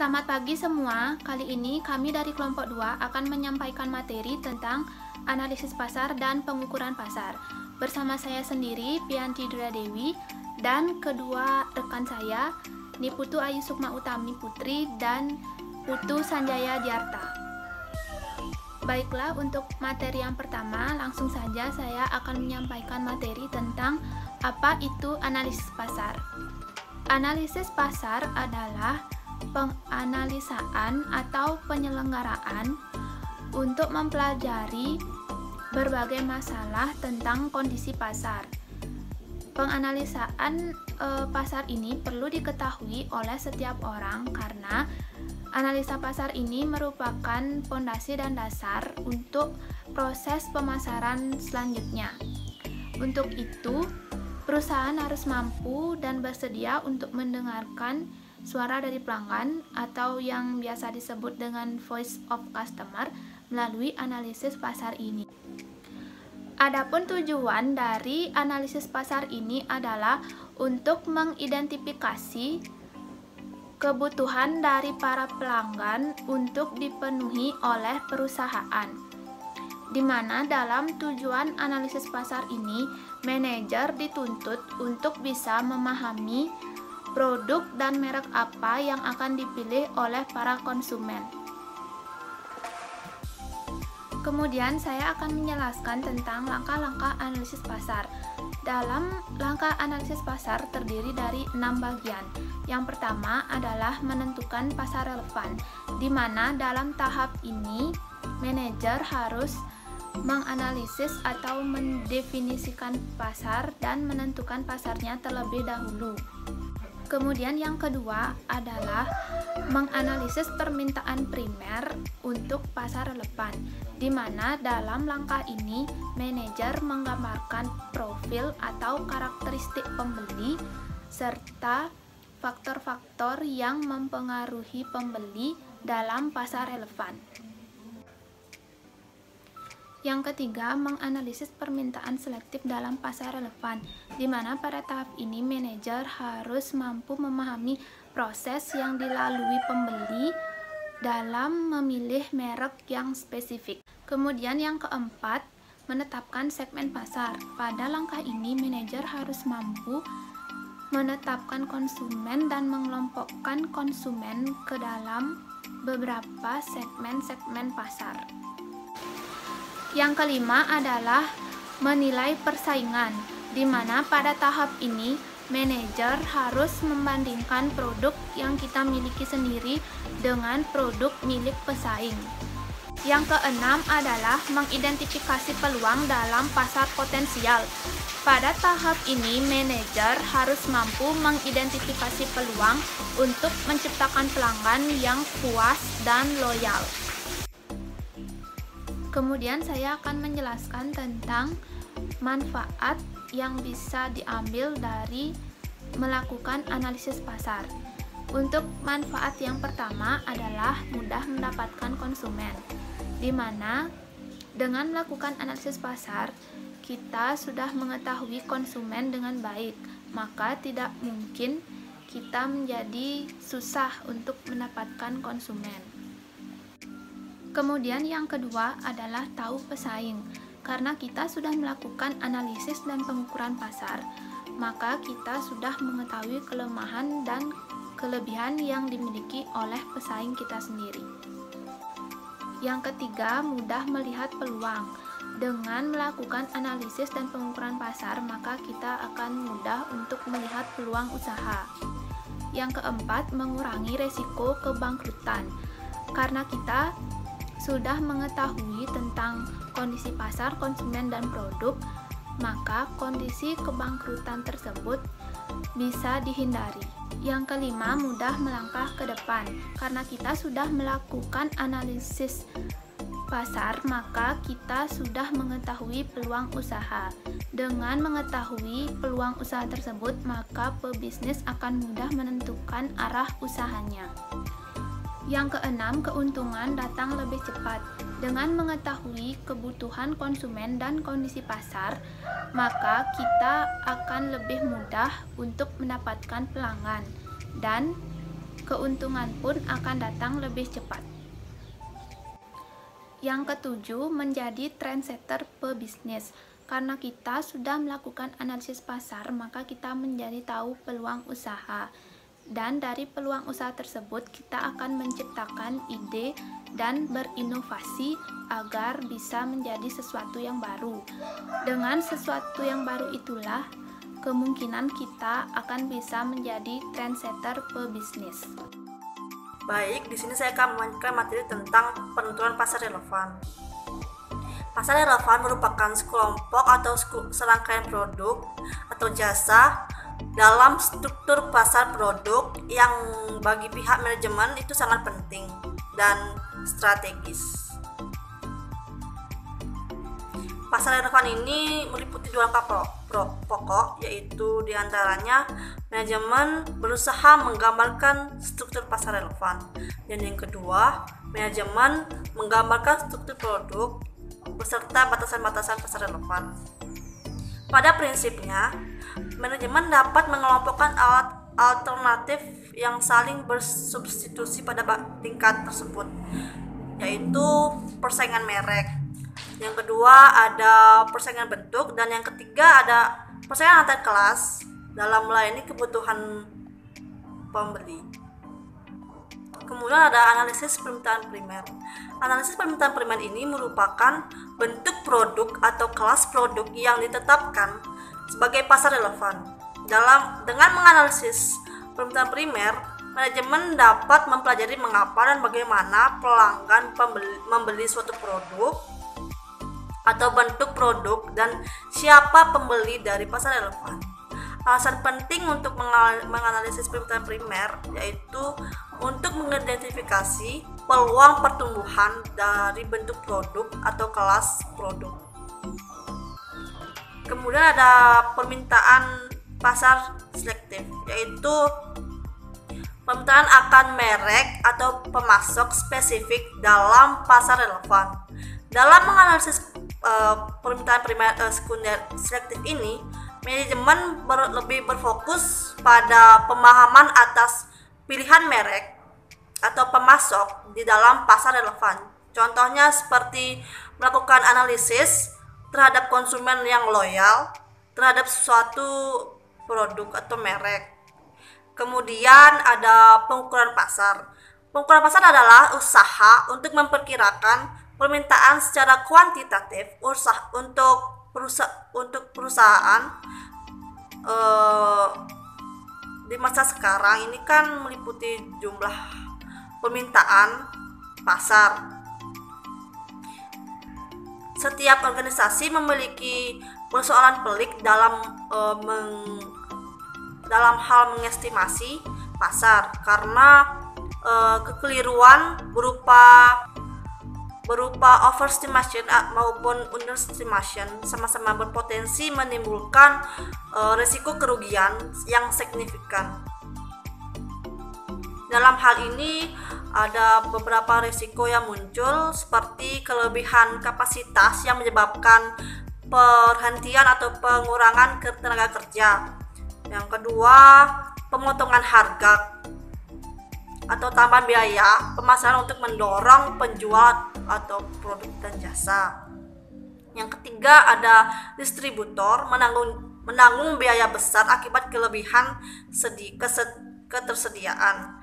Selamat pagi semua. Kali ini kami dari kelompok 2 akan menyampaikan materi tentang analisis pasar dan pengukuran pasar. Bersama saya sendiri, Pianti Dewi, dan kedua rekan saya, Niputu Ayu Sukma Utami Putri dan Putu Sanjaya Diarta. Baiklah, untuk materi yang pertama, langsung saja saya akan menyampaikan materi tentang apa itu analisis pasar. Analisis pasar adalah penganalisaan atau penyelenggaraan untuk mempelajari berbagai masalah tentang kondisi pasar. Penganalisaan pasar ini perlu diketahui oleh setiap orang karena analisa pasar ini merupakan fondasi dan dasar untuk proses pemasaran selanjutnya. Untuk itu, perusahaan harus mampu dan bersedia untuk mendengarkan suara dari pelanggan atau yang biasa disebut dengan voice of customer melalui analisis pasar ini. Adapun tujuan dari analisis pasar ini adalah untuk mengidentifikasi kebutuhan dari para pelanggan untuk dipenuhi oleh perusahaan, di mana dalam tujuan analisis pasar ini, manajer dituntut untuk bisa memahami produk dan merek apa yang akan dipilih oleh para konsumen. Kemudian saya akan menjelaskan tentang langkah-langkah analisis pasar. Dalam langkah analisis pasar terdiri dari 6 bagian. Yang pertama adalah menentukan pasar relevan, di mana dalam tahap ini manajer harus menganalisis atau mendefinisikan pasar dan menentukan pasarnya terlebih dahulu. Kemudian yang kedua adalah menganalisis permintaan primer untuk pasar relevan, di mana dalam langkah ini manajer menggambarkan profil atau karakteristik pembeli serta faktor-faktor yang mempengaruhi pembeli dalam pasar relevan. Yang ketiga, menganalisis permintaan selektif dalam pasar relevan, di mana pada tahap ini manajer harus mampu memahami proses yang dilalui pembeli dalam memilih merek yang spesifik. Kemudian yang keempat, menetapkan segmen pasar. Pada langkah ini, manajer harus mampu menetapkan konsumen dan mengelompokkan konsumen ke dalam beberapa segmen-segmen pasar. Yang kelima adalah menilai persaingan, di mana pada tahap ini manajer harus membandingkan produk yang kita miliki sendiri dengan produk milik pesaing. Yang keenam adalah mengidentifikasi peluang dalam pasar potensial. Pada tahap ini manajer harus mampu mengidentifikasi peluang untuk menciptakan pelanggan yang puas dan loyal. Kemudian saya akan menjelaskan tentang manfaat yang bisa diambil dari melakukan analisis pasar. Untuk manfaat yang pertama adalah mudah mendapatkan konsumen, di mana dengan melakukan analisis pasar, kita sudah mengetahui konsumen dengan baik, maka tidak mungkin kita menjadi susah untuk mendapatkan konsumen. Kemudian yang kedua adalah tahu pesaing. Karena kita sudah melakukan analisis dan pengukuran pasar, maka kita sudah mengetahui kelemahan dan kelebihan yang dimiliki oleh pesaing kita sendiri. Yang ketiga, mudah melihat peluang. Dengan melakukan analisis dan pengukuran pasar, maka kita akan mudah untuk melihat peluang usaha. Yang keempat, mengurangi resiko kebangkrutan. Karena kita sudah mengetahui tentang kondisi pasar, konsumen, dan produk, maka kondisi kebangkrutan tersebut bisa dihindari. Yang kelima, mudah melangkah ke depan. Karena kita sudah melakukan analisis pasar, maka kita sudah mengetahui peluang usaha. Dengan mengetahui peluang usaha tersebut, maka pebisnis akan mudah menentukan arah usahanya. Yang keenam, keuntungan datang lebih cepat. Dengan mengetahui kebutuhan konsumen dan kondisi pasar, maka kita akan lebih mudah untuk mendapatkan pelanggan. Dan keuntungan pun akan datang lebih cepat. Yang ketujuh, menjadi trendsetter pebisnis. Karena kita sudah melakukan analisis pasar, maka kita menjadi tahu peluang usaha. Dan dari peluang usaha tersebut, kita akan menciptakan ide dan berinovasi agar bisa menjadi sesuatu yang baru. Dengan sesuatu yang baru itulah, kemungkinan kita akan bisa menjadi trendsetter pebisnis. Baik, di sini saya akan melanjutkan materi tentang penentuan pasar relevan. Pasar relevan merupakan sekelompok atau serangkaian produk atau jasa dalam struktur pasar produk yang bagi pihak manajemen itu sangat penting dan strategis. Pasar relevan ini meliputi dua langkah pokok, yaitu diantaranya manajemen berusaha menggambarkan struktur pasar relevan, dan yang kedua, manajemen menggambarkan struktur produk beserta batasan-batasan pasar relevan. Pada prinsipnya, manajemen dapat mengelompokkan alat alternatif yang saling bersubstitusi pada tingkat tersebut, yaitu persaingan merek. Yang kedua ada persaingan bentuk, dan yang ketiga ada persaingan antar kelas dalam melayani kebutuhan pembeli. Kemudian ada analisis permintaan primer. Analisis permintaan primer ini merupakan bentuk produk atau kelas produk yang ditetapkan sebagai pasar relevan. Dengan menganalisis permintaan primer, manajemen dapat mempelajari mengapa dan bagaimana pelanggan membeli suatu produk atau bentuk produk dan siapa pembeli dari pasar relevan. Alasan penting untuk menganalisis permintaan primer yaitu untuk mengidentifikasi peluang pertumbuhan dari bentuk produk atau kelas produk. Kemudian ada permintaan pasar selektif, yaitu permintaan akan merek atau pemasok spesifik dalam pasar relevan. Dalam menganalisis permintaan primer sekunder selektif ini, manajemen lebih berfokus pada pemahaman atas pilihan merek atau pemasok di dalam pasar relevan. Contohnya seperti melakukan analisis terhadap konsumen yang loyal terhadap suatu produk atau merek. Kemudian ada pengukuran pasar. Pengukuran pasar adalah usaha untuk memperkirakan permintaan secara kuantitatif untuk perusahaan di masa sekarang ini kan meliputi jumlah permintaan pasar. Setiap organisasi memiliki persoalan pelik dalam hal mengestimasi pasar karena kekeliruan berupa overestimation maupun underestimation sama-sama berpotensi menimbulkan risiko kerugian yang signifikan. Dalam hal ini ada beberapa risiko yang muncul seperti kelebihan kapasitas yang menyebabkan perhentian atau pengurangan tenaga kerja. Yang kedua, pemotongan harga atau tambahan biaya pemasaran untuk mendorong penjual atau produk dan jasa. Yang ketiga ada distributor menanggung biaya besar akibat kelebihan ketersediaan.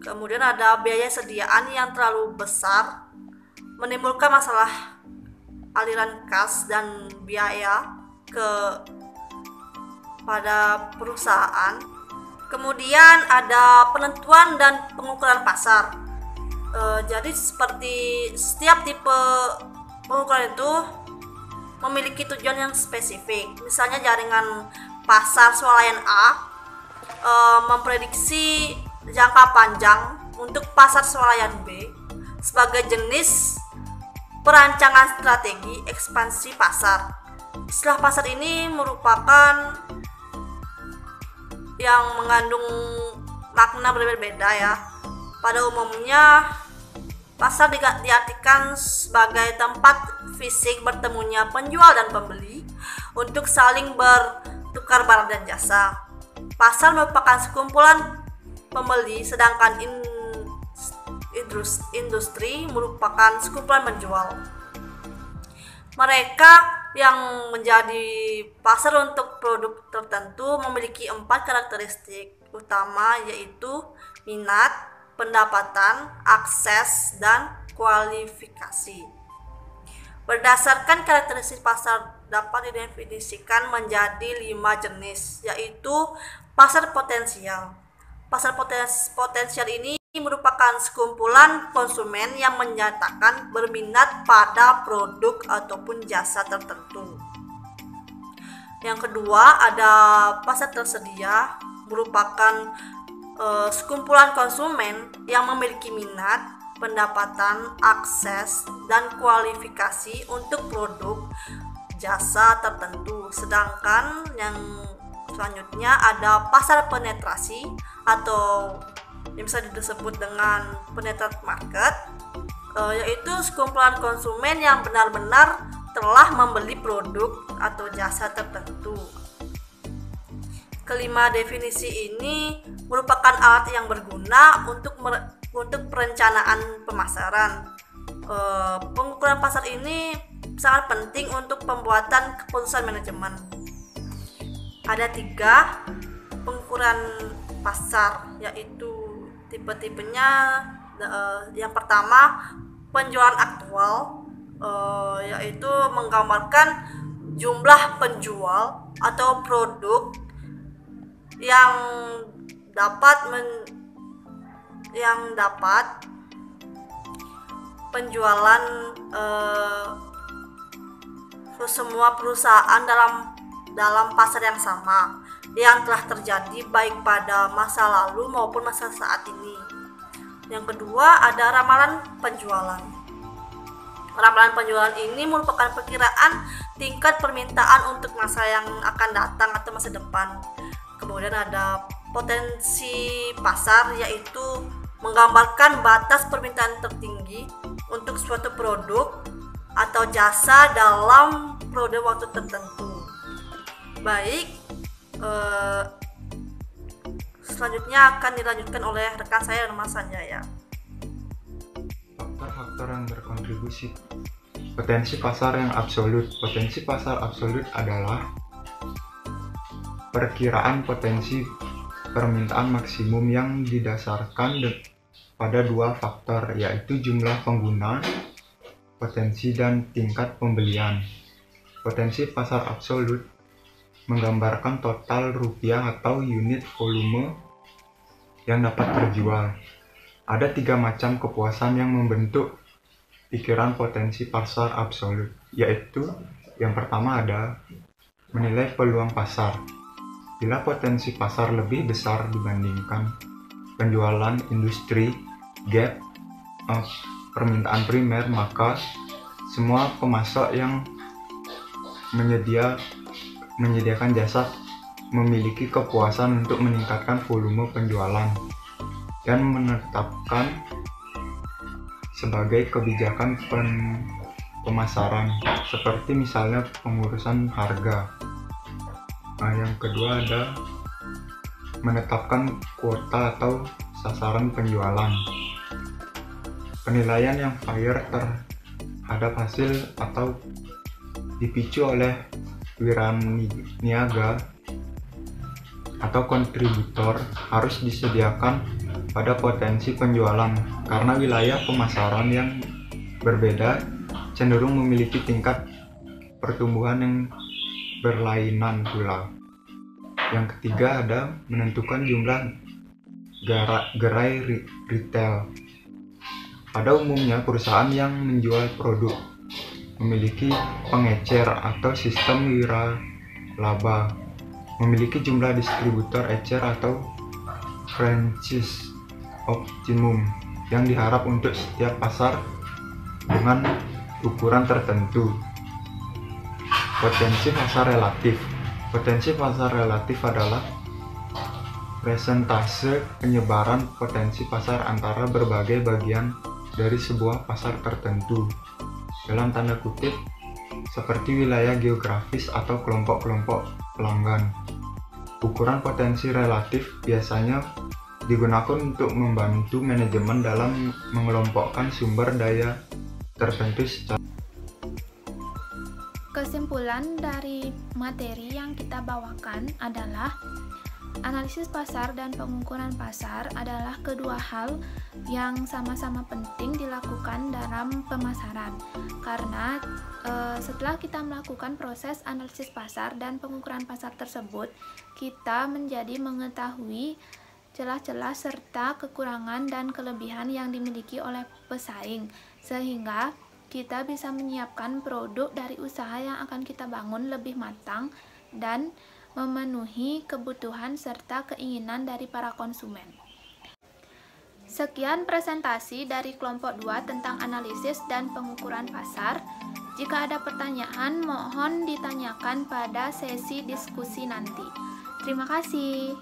Kemudian ada biaya sediaan yang terlalu besar menimbulkan masalah aliran kas dan biaya pada perusahaan. Kemudian ada penentuan dan pengukuran pasar. Jadi seperti setiap tipe pengukuran itu memiliki tujuan yang spesifik. Misalnya jaringan pasar swalayan A memprediksi jangka panjang untuk pasar swalayan B sebagai jenis perancangan strategi ekspansi pasar. Istilah pasar ini merupakan yang mengandung makna berbeda ya. Pada umumnya pasar diartikan sebagai tempat fisik bertemunya penjual dan pembeli untuk saling bertukar barang dan jasa. Pasar merupakan sekumpulan pembeli, sedangkan industri merupakan sekumpulan penjual. Mereka yang menjadi pasar untuk produk tertentu memiliki 4 karakteristik utama, yaitu minat, pendapatan, akses, dan kualifikasi. Berdasarkan karakteristik pasar dapat didefinisikan menjadi 5 jenis, yaitu pasar potensial. Pasar potensial ini merupakan sekumpulan konsumen yang menyatakan berminat pada produk ataupun jasa tertentu. Yang kedua, ada pasar tersedia, merupakan sekumpulan konsumen yang memiliki minat, pendapatan, akses, dan kualifikasi untuk produk jasa tertentu. Sedangkan yang selanjutnya ada pasar penetrasi atau yang bisa disebut dengan penetrate market, yaitu sekumpulan konsumen yang benar-benar telah membeli produk atau jasa tertentu. Kelima definisi ini merupakan alat yang berguna untuk perencanaan pemasaran. Pengukuran pasar ini sangat penting untuk pembuatan keputusan manajemen. Ada 3 pengukuran pasar, yaitu tipe-tipenya. Yang pertama, penjualan aktual, yaitu menggambarkan jumlah penjual atau produk yang dapat penjualan semua perusahaan dalam pasar yang sama yang telah terjadi baik pada masa lalu maupun masa saat ini. Yang kedua, ada ramalan penjualan. Ramalan penjualan ini merupakan perkiraan tingkat permintaan untuk masa yang akan datang atau masa depan. Kemudian ada potensi pasar, yaitu menggambarkan batas permintaan tertinggi untuk suatu produk atau jasa dalam periode waktu tertentu. Baik, selanjutnya akan dilanjutkan oleh rekan saya Mas Sanjaya. Faktor-faktor yang berkontribusi. Potensi pasar yang absolut. Potensi pasar absolut adalah perkiraan potensi permintaan maksimum yang didasarkan pada 2 faktor, yaitu jumlah pengguna, potensi, dan tingkat pembelian. Potensi pasar absolut menggambarkan total rupiah atau unit volume yang dapat terjual. Ada 3 macam kepuasan yang membentuk pikiran potensi pasar absolut, yaitu yang pertama ada menilai peluang pasar. Bila potensi pasar lebih besar dibandingkan penjualan industri, gap permintaan primer, maka semua pemasok yang menyediakan jasa memiliki kepuasan untuk meningkatkan volume penjualan dan menetapkan sebagai kebijakan pemasaran, seperti misalnya pengurusan harga. Yang kedua ada menetapkan kuota atau sasaran penjualan. Penilaian yang fair terhadap hasil atau dipicu oleh wiraniaga atau kontributor harus disediakan pada potensi penjualan, karena wilayah pemasaran yang berbeda cenderung memiliki tingkat pertumbuhan yang berlainan pula. Yang ketiga ada menentukan jumlah gerai retail. Pada umumnya perusahaan yang menjual produk memiliki pengecer atau sistem wiralaba, memiliki jumlah distributor ecer atau franchise optimum yang diharap untuk setiap pasar dengan ukuran tertentu. Potensi pasar relatif. Potensi pasar relatif adalah persentase penyebaran potensi pasar antara berbagai bagian dari sebuah pasar tertentu, dalam tanda kutip, seperti wilayah geografis atau kelompok-kelompok pelanggan. Ukuran potensi relatif biasanya digunakan untuk membantu manajemen dalam mengelompokkan sumber daya tertentu secara. Kesimpulan dari materi yang kita bawakan adalah analisis pasar dan pengukuran pasar adalah kedua hal yang sama-sama penting dilakukan dalam pemasaran, karena setelah kita melakukan proses analisis pasar dan pengukuran pasar tersebut, kita menjadi mengetahui celah-celah serta kekurangan dan kelebihan yang dimiliki oleh pesaing, sehingga kita bisa menyiapkan produk dari usaha yang akan kita bangun lebih matang dan memenuhi kebutuhan serta keinginan dari para konsumen. Sekian presentasi dari kelompok 2 tentang analisis dan pengukuran pasar. Jika ada pertanyaan, mohon ditanyakan pada sesi diskusi nanti. Terima kasih.